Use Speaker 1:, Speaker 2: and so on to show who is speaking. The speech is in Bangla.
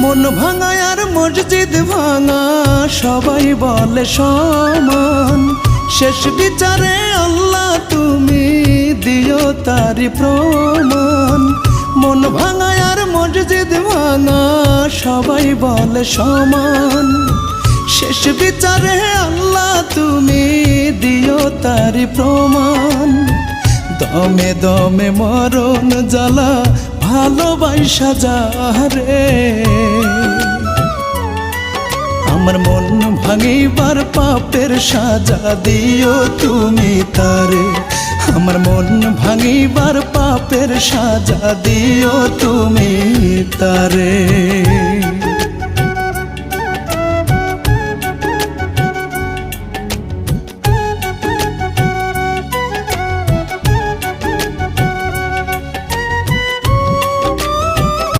Speaker 1: মন ভাঙা আর মসজিদ ভাঙা সবাই বলে সমান, শেষ বিচারে আল্লাহ তুমি দিও তারি প্রমাণ। মন ভাঙা আর মসজিদ ভাঙা সবাই বলে সমান, শেষ বিচারে আল্লাহ তুমি দিও তারি প্রমাণ। দমে দমে মরণ জ্বালা ভালোবাসা যারে, আমার মন ভাঙিবার পাপের সাজা দিও তুমি তারে। আমার মন ভাঙিবার পাপের সাজা দিও তুমি তারে।